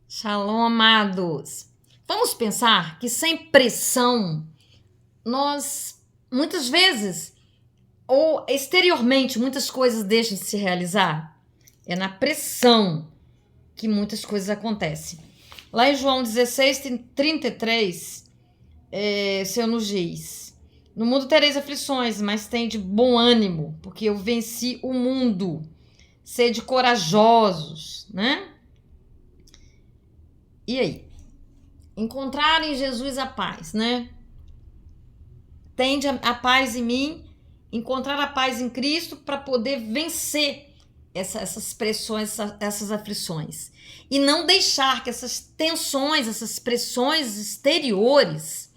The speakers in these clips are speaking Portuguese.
Shalom, amados. Vamos pensar que sem pressão, nós, muitas vezes, ou exteriormente, muitas coisas deixam de se realizar. É na pressão que muitas coisas acontecem. Lá em João 16, 33, o Senhor nos diz: No mundo tereis aflições, mas tende bom ânimo, porque eu venci o mundo. Sede corajosos, né? E aí? Encontrar em Jesus a paz, né? Tende a paz em mim, encontrar a paz em Cristo para poder vencer essas pressões, essas aflições. E não deixar que essas tensões, essas pressões exteriores,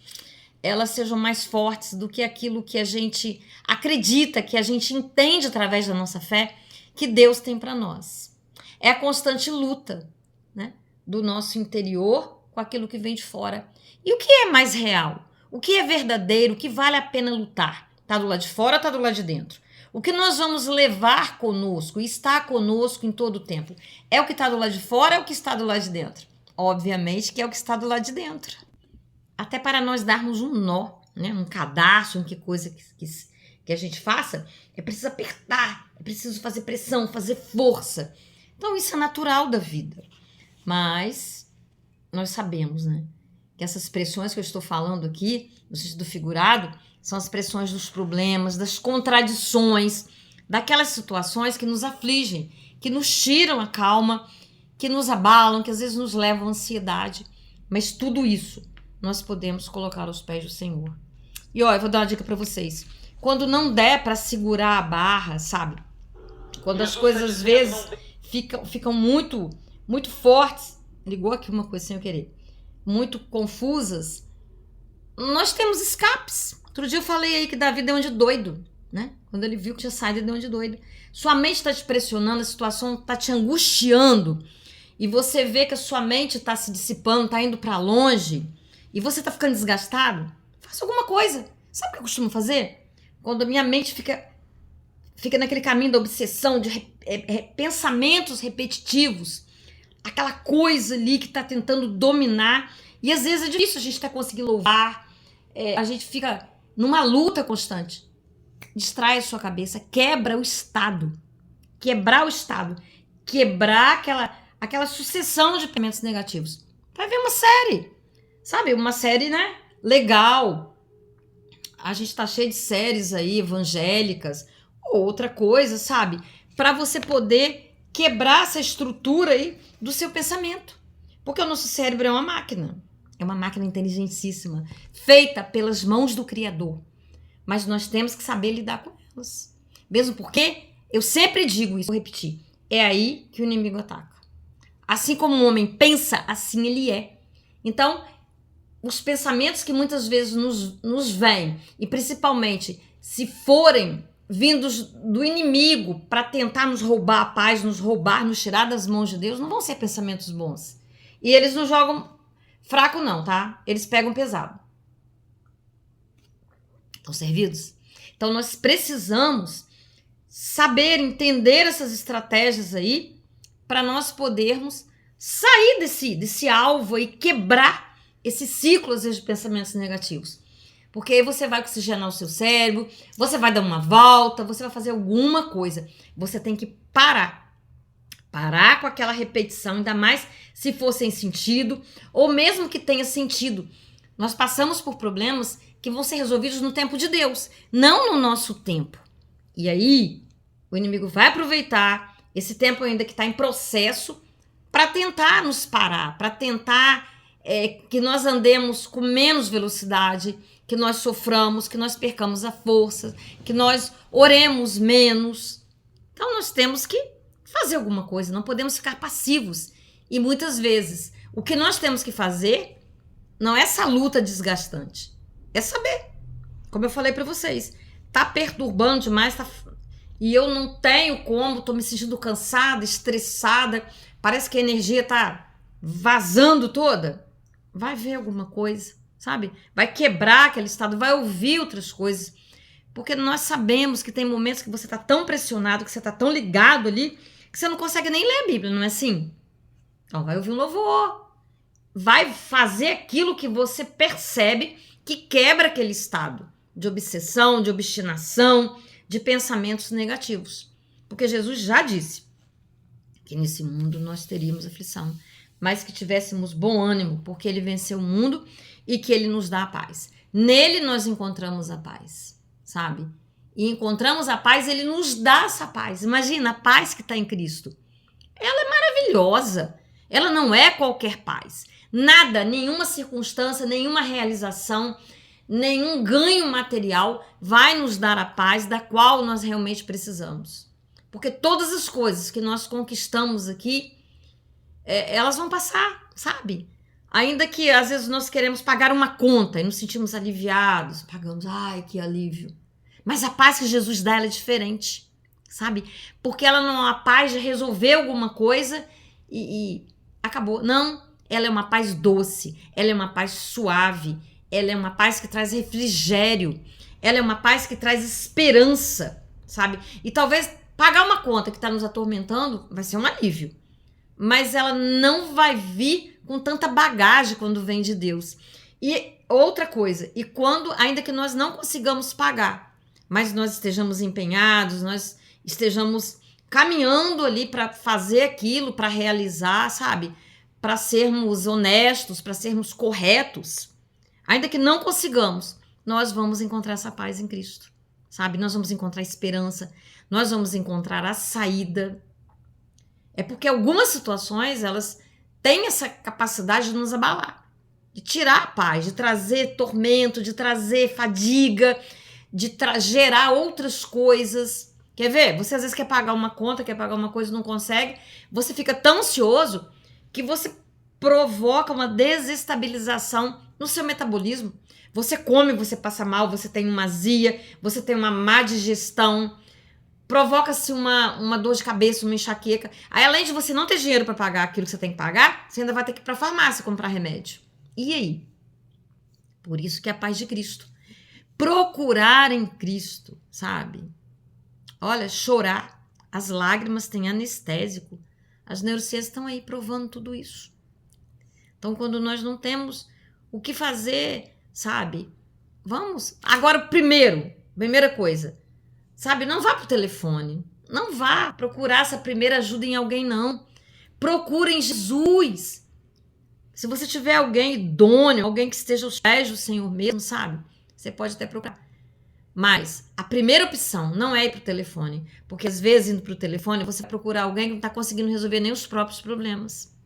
elas sejam mais fortes do que aquilo que a gente acredita, que a gente entende através da nossa fé, que Deus tem para nós. É a constante luta, né, do nosso interior com aquilo que vem de fora. E o que é mais real? O que é verdadeiro? O que vale a pena lutar? Está do lado de fora ou está do lado de dentro? O que nós vamos levar conosco e está conosco em todo o tempo? É o que está do lado de fora ou é o que está do lado de dentro? Obviamente que é o que está do lado de dentro. Até para nós darmos um nó, né, um cadastro, em que coisa que a gente faça, é preciso apertar, é preciso fazer pressão, fazer força. Então isso é natural da vida. Mas nós sabemos, né, que essas pressões que eu estou falando aqui, no sentido figurado, são as pressões dos problemas, das contradições, daquelas situações que nos afligem, que nos tiram a calma, que nos abalam, que às vezes nos levam à ansiedade. Mas tudo isso nós podemos colocar aos pés do Senhor. E ó, eu vou dar uma dica para vocês. Quando não der para segurar a barra, sabe? Quando as coisas às vezes ficam muito fortes, ligou aqui uma coisa sem eu querer, muito confusas, nós temos escapes. Outro dia eu falei aí que Davi deu um de doido, né? Quando ele viu que tinha saído, ele deu um de doido. Sua mente está te pressionando, a situação está te angustiando, e você vê que a sua mente está se dissipando, está indo para longe, e você está ficando desgastado, faça alguma coisa. Sabe o que eu costumo fazer? Quando a minha mente fica naquele caminho da obsessão, de pensamentos repetitivos, aquela coisa ali que está tentando dominar, e às vezes é difícil a gente estar conseguindo louvar, a gente fica numa luta constante. Distrai a sua cabeça, quebra o estado, quebrar aquela sucessão de pensamentos negativos. Vai ver uma série, sabe? Uma série, né? Legal. A gente tá cheio de séries aí, evangélicas, ou outra coisa, sabe? Para você poder quebrar essa estrutura aí do seu pensamento. Porque o nosso cérebro é uma máquina inteligentíssima, feita pelas mãos do Criador. Mas nós temos que saber lidar com elas. Mesmo porque, eu sempre digo isso, vou repetir, é aí que o inimigo ataca. Assim como o homem pensa, assim ele é. Então, os pensamentos que muitas vezes nos vêm, e principalmente se forem vindos do inimigo para tentar nos roubar a paz, nos tirar das mãos de Deus, não vão ser pensamentos bons. E eles não jogam fraco não, tá? Eles pegam pesado. Estão servidos? Então nós precisamos saber, entender essas estratégias aí para nós podermos sair desse alvo e quebrar esse ciclo, às vezes, de pensamentos negativos. Porque aí você vai oxigenar o seu cérebro, você vai dar uma volta, você vai fazer alguma coisa. Você tem que parar. Parar com aquela repetição, ainda mais se for sem sentido, ou mesmo que tenha sentido. Nós passamos por problemas que vão ser resolvidos no tempo de Deus, não no nosso tempo. E aí, o inimigo vai aproveitar esse tempo ainda que está em processo para tentar nos parar, para tentar que nós andemos com menos velocidade, que nós soframos, que nós percamos a força, que nós oremos menos. Então nós temos que fazer alguma coisa, não podemos ficar passivos. E muitas vezes o que nós temos que fazer não é essa luta desgastante, é saber, como eu falei para vocês, tá perturbando demais, e eu não tenho como, tô me sentindo cansada, estressada, parece que a energia tá vazando toda. Vai ver alguma coisa, sabe? Vai quebrar aquele estado, vai ouvir outras coisas. Porque nós sabemos que tem momentos que você tá tão pressionado, que você tá tão ligado ali, que você não consegue nem ler a Bíblia, não é assim? Então vai ouvir um louvor, vai fazer aquilo que você percebe que quebra aquele estado de obsessão, de obstinação, de pensamentos negativos. Porque Jesus já disse que nesse mundo nós teríamos aflição, mas que tivéssemos bom ânimo, porque ele venceu o mundo e que ele nos dá a paz. Nele nós encontramos a paz, sabe? E encontramos a paz, ele nos dá essa paz. Imagina, a paz que está em Cristo. Ela é maravilhosa. Ela não é qualquer paz. Nada, nenhuma circunstância, nenhuma realização, nenhum ganho material vai nos dar a paz da qual nós realmente precisamos. Porque todas as coisas que nós conquistamos aqui, elas vão passar, sabe? Ainda que às vezes nós queremos pagar uma conta e nos sentimos aliviados, pagamos, ai, que alívio. Mas a paz que Jesus dá, ela é diferente, sabe? Porque ela não é a paz de resolver alguma coisa e acabou. Não, ela é uma paz doce, ela é uma paz suave, ela é uma paz que traz refrigério, ela é uma paz que traz esperança, sabe? E talvez pagar uma conta que está nos atormentando vai ser um alívio, mas ela não vai vir com tanta bagagem quando vem de Deus. E outra coisa, e quando, ainda que nós não consigamos pagar, mas nós estejamos empenhados, nós estejamos caminhando ali para fazer aquilo, para realizar, sabe? Para sermos honestos, para sermos corretos, ainda que não consigamos, nós vamos encontrar essa paz em Cristo, sabe? Nós vamos encontrar esperança, nós vamos encontrar a saída. É porque algumas situações, elas têm essa capacidade de nos abalar, de tirar a paz, de trazer tormento, de trazer fadiga, de gerar outras coisas. Quer ver? Você às vezes quer pagar uma conta, quer pagar uma coisa e não consegue. Você fica tão ansioso que você provoca uma desestabilização no seu metabolismo. Você come, você passa mal, você tem uma azia, você tem uma má digestão, provoca-se uma dor de cabeça, uma enxaqueca. Aí, além de você não ter dinheiro para pagar aquilo que você tem que pagar, você ainda vai ter que ir para a farmácia comprar remédio. E aí? Por isso que é a paz de Cristo. Procurar em Cristo, sabe? Olha, chorar. As lágrimas têm anestésico. As neurociências estão aí provando tudo isso. Então, quando nós não temos o que fazer, sabe? Vamos. Agora, primeira coisa, sabe? Não vá pro telefone. Não vá procurar essa primeira ajuda em alguém, não. Procure em Jesus. Se você tiver alguém idôneo, alguém que esteja aos pés do Senhor mesmo, sabe? Você pode até procurar. Mas a primeira opção não é ir pro telefone. Porque às vezes, indo pro telefone, você vai procurar alguém que não está conseguindo resolver nem os próprios problemas.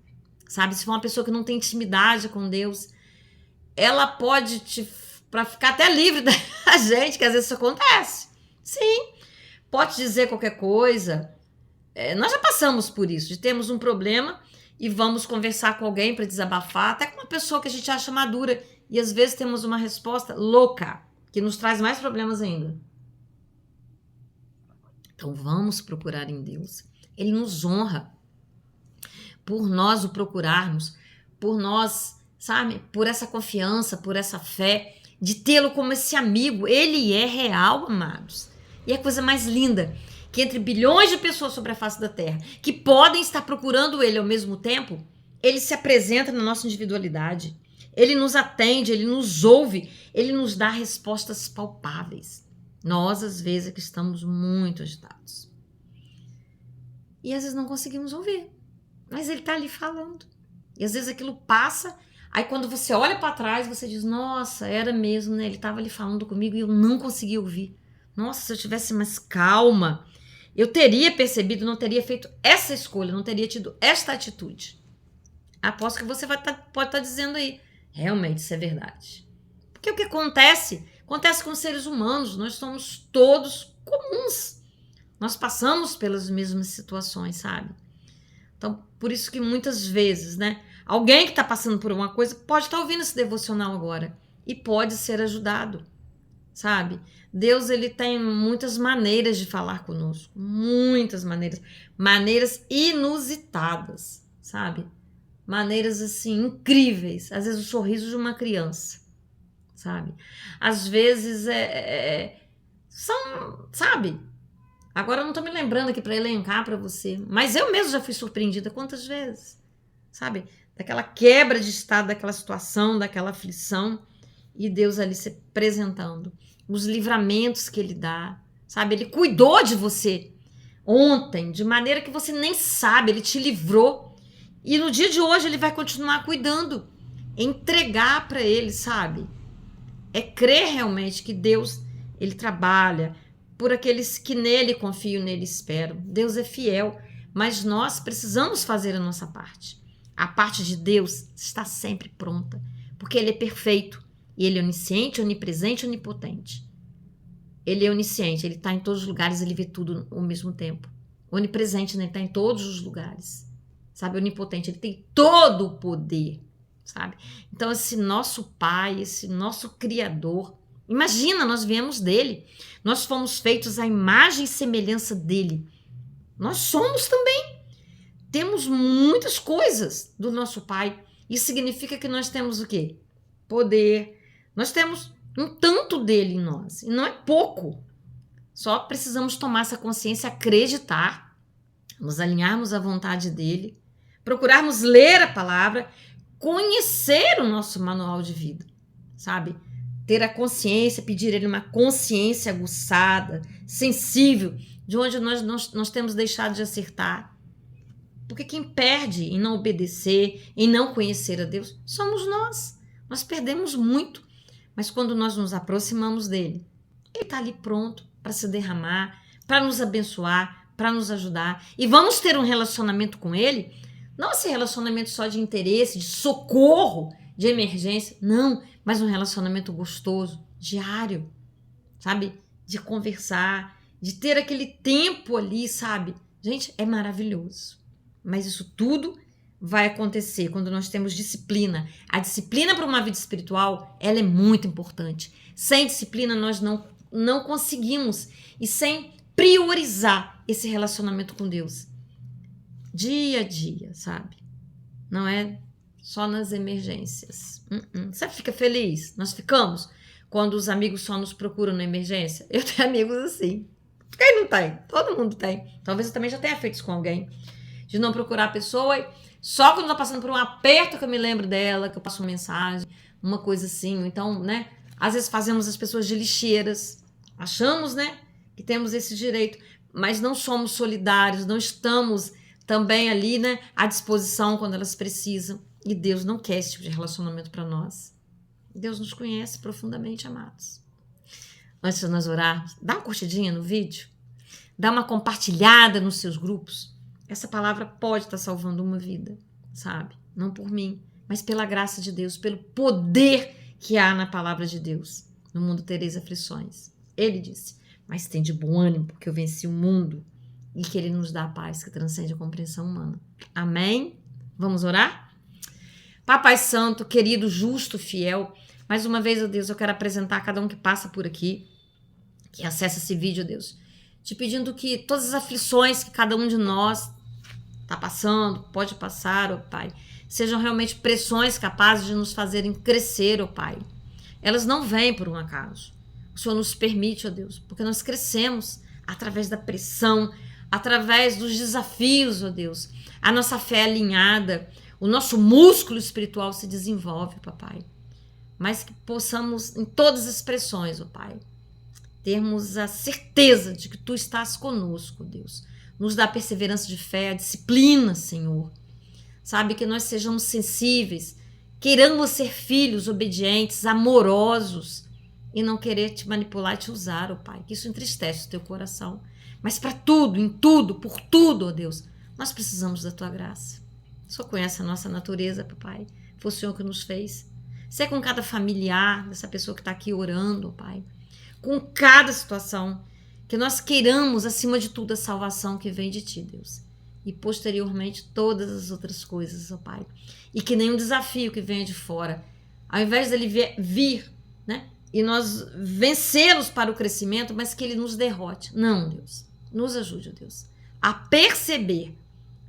Sabe? Se for uma pessoa que não tem intimidade com Deus, ela pode para ficar até livre da gente, que às vezes isso acontece. Sim, pode dizer qualquer coisa. Nós já passamos por isso, de termos um problema e vamos conversar com alguém para desabafar, até com uma pessoa que a gente acha madura, e às vezes temos uma resposta louca, que nos traz mais problemas ainda. Então vamos procurar em Deus. Ele nos honra por nós o procurarmos, por nós, sabe, por essa confiança, por essa fé, de tê-lo como esse amigo. Ele é real, amados. E é a coisa mais linda, que entre bilhões de pessoas sobre a face da Terra, que podem estar procurando ele ao mesmo tempo, ele se apresenta na nossa individualidade. Ele nos atende, ele nos ouve, ele nos dá respostas palpáveis. Nós, às vezes, é que estamos muito agitados. E às vezes não conseguimos ouvir. Mas ele está ali falando. E às vezes aquilo passa, aí quando você olha para trás, você diz, nossa, era mesmo, né? Ele estava ali falando comigo e eu não consegui ouvir. Nossa, se eu tivesse mais calma, eu teria percebido, não teria feito essa escolha, não teria tido esta atitude. Aposto que você pode estar dizendo aí, realmente isso é verdade. Porque o que acontece com os seres humanos, nós somos todos comuns. Nós passamos pelas mesmas situações, sabe? Então, por isso que muitas vezes, né, alguém que está passando por uma coisa pode estar ouvindo esse devocional agora e pode ser ajudado, sabe? Deus, ele tem muitas maneiras de falar conosco, muitas maneiras inusitadas, sabe? Maneiras, assim, incríveis. Às vezes o sorriso de uma criança, sabe? Às vezes são, sabe? Agora eu não tô me lembrando aqui para elencar para você, mas eu mesmo já fui surpreendida quantas vezes, sabe? Daquela quebra de estado, daquela situação, daquela aflição, e Deus ali se apresentando. Os livramentos que ele dá, sabe? Ele cuidou de você ontem, de maneira que você nem sabe, ele te livrou. E no dia de hoje ele vai continuar cuidando. Entregar para ele, sabe? É crer realmente que Deus, ele trabalha por aqueles que nele confiam, nele esperam. Deus é fiel, mas nós precisamos fazer a nossa parte. A parte de Deus está sempre pronta, porque ele é perfeito. E ele é onisciente, onipresente, onipotente. Ele é onisciente, ele está em todos os lugares, ele vê tudo ao mesmo tempo. Onipresente, né? Ele está em todos os lugares. Sabe, onipotente, ele tem todo o poder, sabe? Então, esse nosso Pai, esse nosso Criador, imagina, nós viemos dele. Nós fomos feitos à imagem e semelhança dele. Nós somos também. Temos muitas coisas do nosso Pai. Isso significa que nós temos o quê? Poder. Nós temos um tanto dele em nós. E não é pouco. Só precisamos tomar essa consciência, acreditar, nos alinharmos à vontade dele, procurarmos ler a palavra, conhecer o nosso manual de vida, sabe? Ter a consciência, pedir ele uma consciência aguçada, sensível, de onde nós temos deixado de acertar. Porque quem perde em não obedecer, em não conhecer a Deus, somos nós. Nós perdemos muito, mas quando nós nos aproximamos dele, ele está ali pronto para se derramar, para nos abençoar, para nos ajudar. E vamos ter um relacionamento com ele, não esse relacionamento só de interesse, de socorro, de emergência, não, mas um relacionamento gostoso, diário, sabe? De conversar, de ter aquele tempo ali, sabe? Gente, é maravilhoso. Mas isso tudo vai acontecer quando nós temos disciplina. A disciplina para uma vida espiritual, ela é muito importante. Sem disciplina nós não conseguimos, e sem priorizar esse relacionamento com Deus. Dia a dia, sabe? Não é só nas emergências. Você fica feliz? Nós ficamos quando os amigos só nos procuram na emergência. Eu tenho amigos assim. Quem não tem? Todo mundo tem. Talvez eu também já tenha feito isso com alguém. De não procurar a pessoa e só quando tá passando por um aperto que eu me lembro dela, que eu passo uma mensagem, uma coisa assim. Então, né? Às vezes fazemos as pessoas de lixeiras. Achamos, né? Que temos esse direito. Mas não somos solidários, não estamos também ali, né? À disposição quando elas precisam. E Deus não quer esse tipo de relacionamento para nós. Deus nos conhece profundamente, amados. Antes de nós orarmos, dá uma curtidinha no vídeo. Dá uma compartilhada nos seus grupos. Essa palavra pode estar salvando uma vida, sabe? Não por mim, mas pela graça de Deus, pelo poder que há na palavra de Deus. No mundo tereis aflições. Ele disse, mas tem de bom ânimo, porque eu venci o mundo e que ele nos dá a paz que transcende a compreensão humana. Amém? Vamos orar? Papai Santo, querido, justo, fiel, mais uma vez, ó Deus, eu quero apresentar a cada um que passa por aqui, que acessa esse vídeo, ó Deus, te pedindo que todas as aflições que cada um de nós está passando, pode passar, ó Pai, sejam realmente pressões capazes de nos fazerem crescer, ó Pai. Elas não vêm por um acaso. O Senhor nos permite, ó Deus, porque nós crescemos através da pressão, através dos desafios, ó Deus. A nossa fé é alinhada, o nosso músculo espiritual se desenvolve, papai. Mas que possamos, em todas as pressões, ó Pai, termos a certeza de que Tu estás conosco, Deus. Nos dá perseverança de fé, a disciplina, Senhor. Sabe, que nós sejamos sensíveis, queiramos ser filhos obedientes, amorosos, e não querer Te manipular e Te usar, ó Pai. Que isso entristece o Teu coração. Mas para tudo, em tudo, por tudo, ó Deus, nós precisamos da Tua graça. O Senhor conhece a nossa natureza, papai. Foi o Senhor que nos fez. Ser com cada familiar, dessa pessoa que está aqui orando, ó Pai. Com cada situação, que nós queiramos, acima de tudo, a salvação que vem de Ti, Deus. E posteriormente, todas as outras coisas, ó Pai. E que nenhum desafio que venha de fora, ao invés dele vir, né? E nós vencê-los para o crescimento, mas que ele nos derrote. Não, Deus. Nos ajude, ó Deus, a perceber,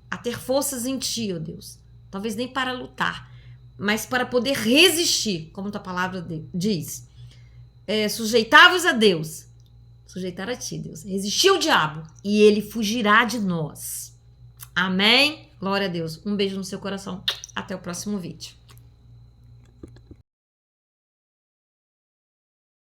a ter forças em Ti, ó Deus. Talvez nem para lutar, mas para poder resistir, como Tua palavra diz. Sujeitar-vos a Deus, sujeitar a Ti, Deus. Resistir ao diabo e ele fugirá de nós. Amém? Glória a Deus. Um beijo no seu coração. Até o próximo vídeo.